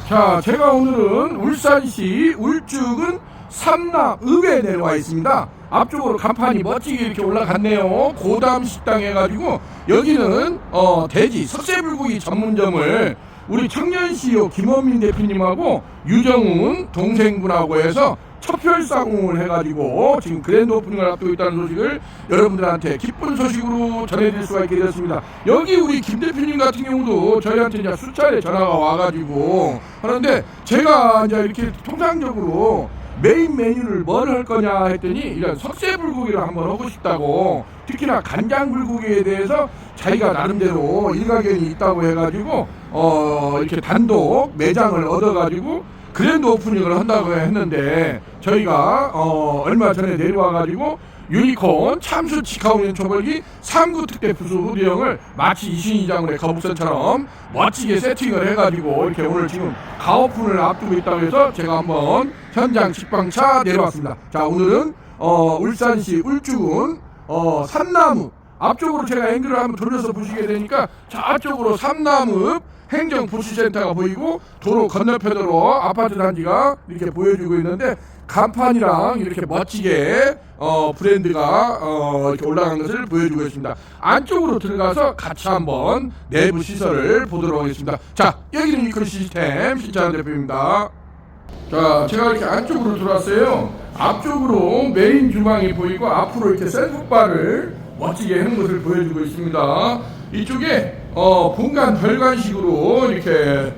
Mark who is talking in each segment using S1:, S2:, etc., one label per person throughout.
S1: 자, 제가 오늘은 울산시 울주군 삼남읍에 내려와 있습니다. 앞쪽으로 간판이 멋지게 이렇게 올라갔네요. 고담 식당 해가지고 여기는 돼지 석쇠불고기 전문점을 우리 청년 CEO 김원민 대표님하고 유정훈 동생분하고 해서 첩혈상을 해가지고 지금 그랜드 오프닝을 앞두고 있다는 소식을 여러분들한테 기쁜 소식으로 전해드릴 수가 있게 되었습니다. 여기 우리 김 대표님 같은 경우도 저희한테 이제 수차례 전화가 와가지고 하는데, 제가 이제 이렇게 통상적으로 메인 메뉴를 뭘 할 거냐 했더니 이런 석쇠불고기를 한번 하고 싶다고, 특히나 간장불고기에 대해서 자기가 나름대로 일가견이 있다고 해가지고 이렇게 단독 매장을 얻어가지고 그랜드 오프닝을 한다고 했는데, 저희가 얼마 전에 내려와가지고 유니콘 참수 직화운전 초벌기 3구 특대 부수 후대형을 마치 이순희 장군의 거북선처럼 멋지게 세팅을 해가지고 이렇게 오늘 지금 가오픈을 앞두고 있다고 해서 제가 한번 현장 직방차 내려왔습니다. 자, 오늘은 울산시 울주군 삼남읍 앞쪽으로 제가 앵글을 한번 돌려서 보시게 되니까 저쪽으로 삼남읍 행정복지센터가 보이고 도로 건너편으로 아파트 단지가 이렇게 보여주고 있는데, 간판이랑 이렇게 멋지게 브랜드가 이렇게 올라간 것을 보여주고 있습니다. 안쪽으로 들어가서 같이 한번 내부 시설을 보도록 하겠습니다. 자, 여기는 유니콘 시스템 신찬 대표입니다. 자, 제가 이렇게 안쪽으로 들어왔어요. 앞쪽으로 메인 주방이 보이고 앞으로 이렇게 셀프바를 멋지게 해놓은 것을 보여주고 있습니다. 이쪽에 공간 별관식으로 이렇게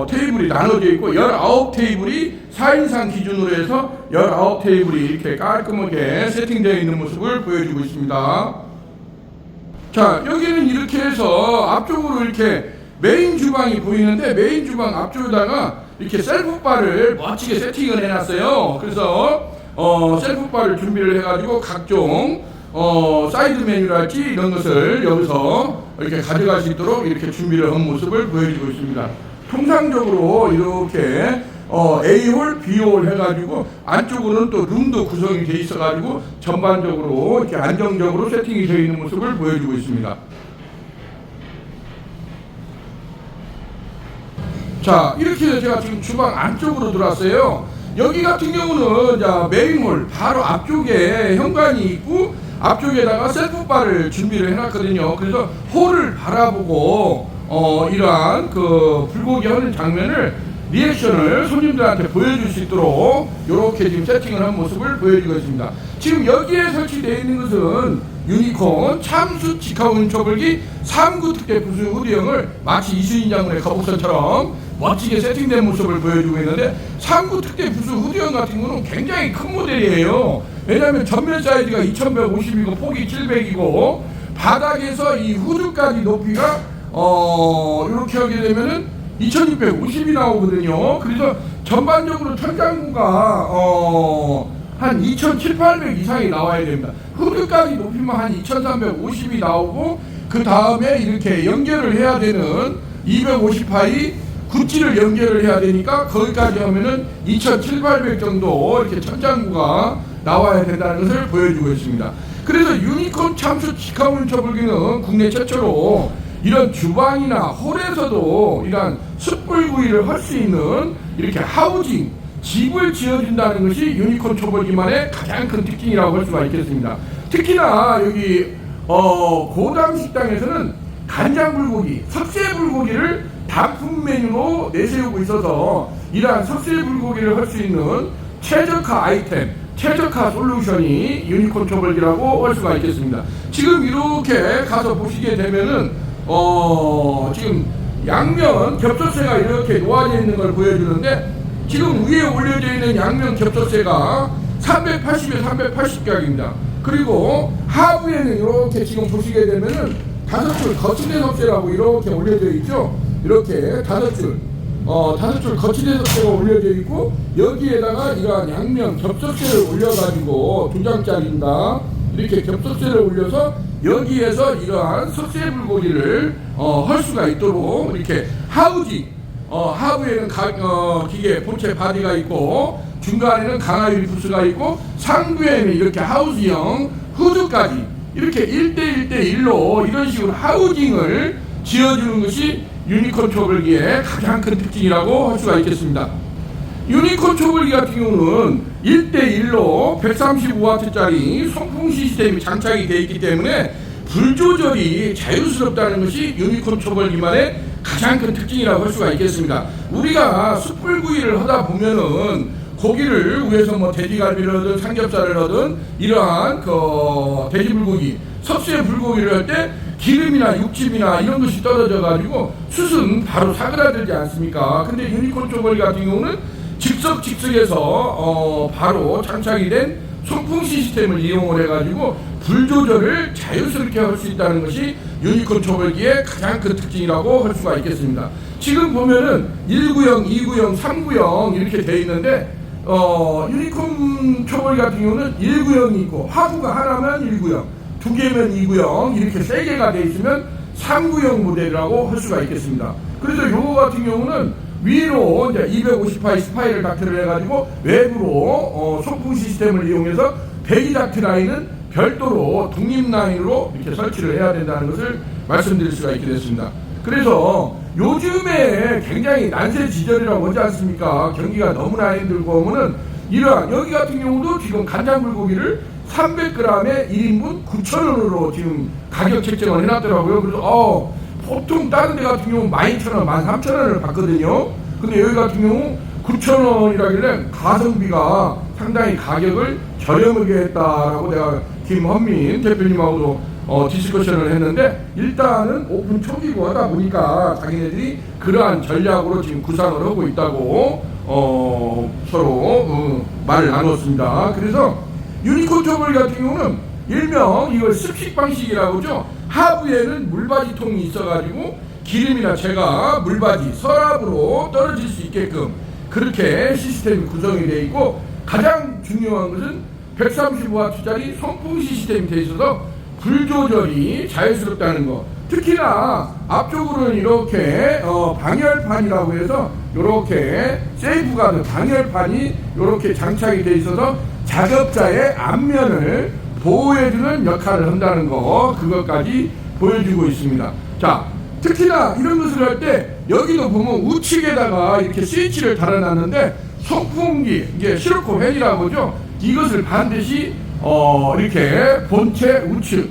S1: 테이블이 나눠져 있고 19테이블이 4인상 기준으로 해서 19테이블이 이렇게 깔끔하게 세팅되어 있는 모습을 보여주고 있습니다. 자, 여기는 이렇게 해서 앞쪽으로 이렇게 메인 주방이 보이는데, 메인 주방 앞쪽에다가 이렇게 셀프바를 멋지게 세팅을 해놨어요. 그래서 셀프바를 준비를 해가지고 각종 사이드 메뉴랄지 이런 것을 여기서 이렇게 가져갈 수 있도록 이렇게 준비를 한 모습을 보여주고 있습니다. 통상적으로 이렇게 A홀, B홀 해가지고 안쪽으로는 또 룸도 구성이 되어 있어가지고 전반적으로 이렇게 안정적으로 세팅이 되어 있는 모습을 보여주고 있습니다. 자, 이렇게 해서 제가 지금 주방 안쪽으로 들어왔어요. 여기 같은 경우는 자, 메인홀 바로 앞쪽에 현관이 있고 앞쪽에다가 셀프바를 준비를 해놨거든요. 그래서 홀을 바라보고 이러한 그 불고기 하는 장면을 리액션을 손님들한테 보여줄 수 있도록 이렇게 지금 세팅을 한 모습을 보여주고 있습니다. 지금 여기에 설치되어 있는 것은 유니콘 참수 직화운전 초벌기 3구 특대 부수 후대형을 마치 이순희 장군의 거북선처럼 멋지게 세팅된 모습을 보여주고 있는데, 3구 특대 부수 후대형 같은 경우는 굉장히 큰 모델이에요. 왜냐하면 전면 사이즈가 2150이고 폭이 700이고 바닥에서 이 후드까지 높이가 이렇게 하게 되면은 2650이 나오거든요. 그래서 전반적으로 천장구가 한 2700, 800 이상이 나와야 됩니다. 후드까지 높이면 한 2350이 나오고, 그 다음에 이렇게 연결을 해야 되는 250파이 굿지를 연결을 해야 되니까 거기까지 하면은 2700, 800 정도 이렇게 천장구가 나와야 된다는 것을 보여주고 있습니다. 그래서 유니콘 참수 직화운전 초벌기는 국내 최초로 이런 주방이나 홀에서도 이런 숯불구이를 할 수 있는 이렇게 하우징, 집을 지어준다는 것이 유니콘 초벌기만의 가장 큰 특징이라고 할 수가 있겠습니다. 특히나 여기 고담 식당에서는 간장불고기, 석쇠불고기를 단품 메뉴로 내세우고 있어서 이러한 석쇠불고기를 할 수 있는 최적화 아이템, 최적화 솔루션이 유니콘 초벌기라고 할 수가 있겠습니다. 지금 이렇게 가서 보시게 되면은 지금 양면 겹솥쇠가 이렇게 놓아져 있는 걸 보여주는데, 지금 위에 올려져 있는 양면 겹솥쇠가 380에 380각입니다. 그리고 하부에는 이렇게 지금 보시게 되면은 5줄 거치대 석쇠라고 이렇게 올려져 있죠. 이렇게 5줄 5줄 거치대 석쇠가 올려져 있고, 여기에다가 이러한 양면 겹솥쇠를 올려가지고 2장짜리입니다. 이렇게 겹솥쇠를 올려서 여기에서 이러한 석쇠불고기를 할 수가 있도록 이렇게 하우징, 하부에는 기계 본체 바디가 있고 중간에는 강화유리 부스가 있고 상부에는 이렇게 하우스형 후드까지 이렇게 1대1대1로 이런 식으로 하우징을 지어주는 것이 유니콘 초벌기의 가장 큰 특징이라고 할 수가 있겠습니다. 유니콘 초벌기 같은 경우는 1대1로 135W짜리 송풍 시스템이 장착이 되어 있기 때문에 불 조절이 자유스럽다는 것이 유니콘 초벌기만의 가장 큰 특징이라고 할 수가 있겠습니다. 우리가 숯불구이를 하다 보면은 고기를 위해서 뭐 돼지갈비를 하든 삼겹살을 하든 이러한 돼지불고기, 석쇠 불고기를 할 때 기름이나 육즙이나 이런 것이 떨어져 가지고 숯은 바로 사그라들지 않습니까? 근데 유니콘 초벌기 같은 경우는 즉석에서 바로 장착이 된 송풍 시스템을 이용을 해가지고 불 조절을 자유스럽게 할 수 있다는 것이 유니콘 초벌기의 가장 큰 특징이라고 할 수가 있겠습니다. 지금 보면은 1구형, 2구형, 3구형 이렇게 되어 있는데 유니콘 초벌기 같은 경우는 1구형이 있고 하부가 하나면 1구형, 두 개면 2구형 이렇게 세 개가 되어 있으면 3구형 모델이라고 할 수가 있겠습니다. 그래서 요거 같은 경우는 위로 이제 250파이 스파이럴 닥트를 해가지고 외부로 송풍 시스템을 이용해서 배기 닥트 라인은 별도로 독립 라인으로 이렇게 설치를 해야 된다는 것을 말씀드릴 수가 있게 됐습니다. 그래서 요즘에 굉장히 난세 지절이라고 하지 않습니까? 경기가 너무나 힘들고 오면은 이러한 여기 같은 경우도 지금 간장 불고기를 300g에 1인분 9,000원으로 지금 가격 책정을 해놨더라고요. 그래서 보통 다른 데 같은 경우 12,000원, 13,000원을 받거든요. 근데 여기 같은 경우 9,000원이라길래 가성비가 상당히 가격을 저렴하게 했다라고 내가 김헌민 대표님하고도 디스커션을 했는데 일단은 오픈 초기고 하다 보니까 자기네들이 그러한 전략으로 지금 구상을 하고 있다고 서로 말을 나눴습니다. 그래서 유니콘 초벌기 같은 경우는 일명 이걸 습식 방식이라고 하죠. 하부에는 물바지통이 있어가지고 기름이나 재가 물바지, 서랍으로 떨어질 수 있게끔 그렇게 시스템이 구성이 되어 있고 가장 중요한 것은 135W짜리 송풍 시스템이 되어 있어서 불 조절이 자연스럽다는 거. 특히나 앞쪽으로는 이렇게 방열판이라고 해서 이렇게 세이프가드 방열판이 이렇게 장착이 되어 있어서 작업자의 앞면을 보호해주는 역할을 한다는 거, 그것까지 보여주고 있습니다. 자, 특히나 이런 것을 할 때 여기도 보면 우측에다가 이렇게 스위치를 달아놨는데 송풍기, 이게 시로코 팬이라고 하죠. 이것을 반드시 이렇게 본체 우측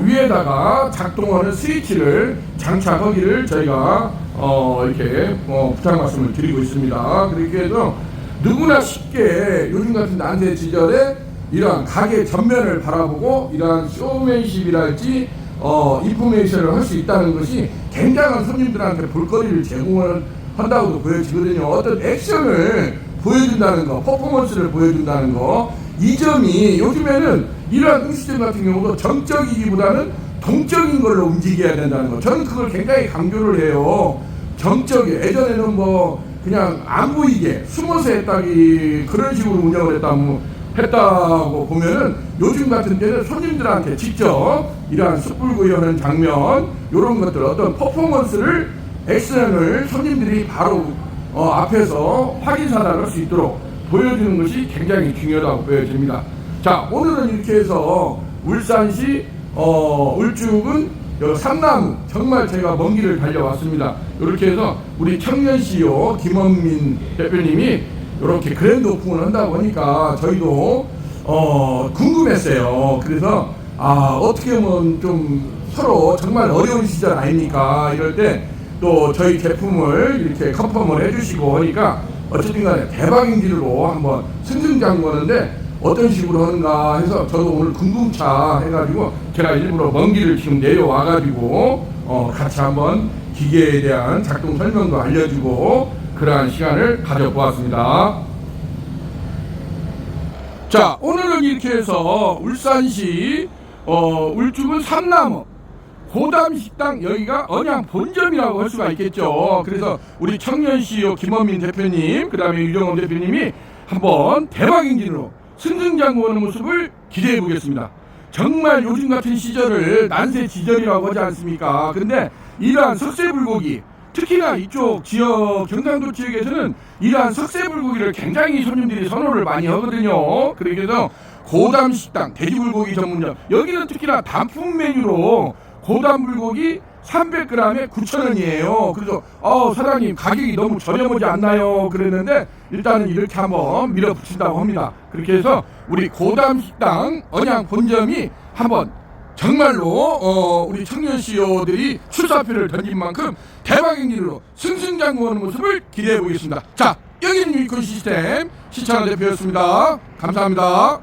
S1: 위에다가 작동하는 스위치를 장착하기를 저희가 이렇게 부탁 말씀을 드리고 있습니다. 그렇게 해서 누구나 쉽게 요즘 같은 난세 시절에 이러한 가게 전면을 바라보고 이러한 쇼맨십이랄지 인포메이션을 할 수 있다는 것이 굉장한 손님들한테 볼거리를 제공을 한다고도 보여지거든요. 어떤 액션을 보여준다는 거, 퍼포먼스를 보여준다는 거, 이 점이 요즘에는 이러한 음식점 같은 경우도 정적이기보다는 동적인 걸로 움직여야 된다는 거, 저는 그걸 굉장히 강조를 해요. 정적이 예전에는 뭐 그냥 안 보이게 숨어서 했다기 그런 식으로 운영을 했다고 보면은 요즘 같은 때는 손님들한테 직접 이러한 숯불구이 하는 장면, 이런 것들 어떤 퍼포먼스를 액션을 손님들이 바로 앞에서 확인사다를 할 수 있도록 보여주는 것이 굉장히 중요하다고 보여집니다. 자, 오늘은 이렇게 해서 울산시 울주군 삼나무, 정말 제가 먼 길을 달려왔습니다. 이렇게 해서 우리 청년 CEO 김헌민 대표님이 이렇게 그랜드 오픈을 한다고 하니까 저희도 궁금했어요. 그래서 어떻게 보면 좀 서로 정말 어려운 시절 아닙니까? 이럴 때 또 저희 제품을 이렇게 컨펌을 해주시고 하니까 어쨌든 간에 대박인지로 한번 승승장구하는데 어떤 식으로 하는가 해서 저도 오늘 궁금차 해가지고 제가 일부러 먼 길을 지금 내려와가지고 같이 한번 기계에 대한 작동 설명도 알려주고 그러한 시간을 가져보았습니다. 자, 오늘은 이렇게 해서 울산시 울주군 삼나무 고담식당, 여기가 언양 본점이라고 할 수가 있겠죠. 그래서 우리 청년 CEO 김헌민 대표님, 그 다음에 유정원 대표님이 한번 대박 인진으로 승승장구하는 모습을 기대해 보겠습니다. 정말 요즘 같은 시절을 난세 지절이라고 하지 않습니까? 근데 이러한 석쇠불고기, 특히나 이쪽 지역 경상도 지역에서는 이러한 석쇠불고기를 굉장히 손님들이 선호를 많이 하거든요. 그래서 고담식당 돼지불고기 전문점, 여기는 특히나 단품 메뉴로 고담불고기 300g에 9,000원이에요. 그래서 사장님 가격이 너무 저렴하지 않나요? 그랬는데 일단은 이렇게 한번 밀어붙인다고 합니다. 그렇게 해서 우리 고담식당 언양 본점이 한번 정말로 우리 청년 CEO들이 출사표를 던진 만큼 대박의 길로 승승장구하는 모습을 기대해 보겠습니다. 자, 여기는 유니콘 시스템 시청자 대표였습니다. 감사합니다.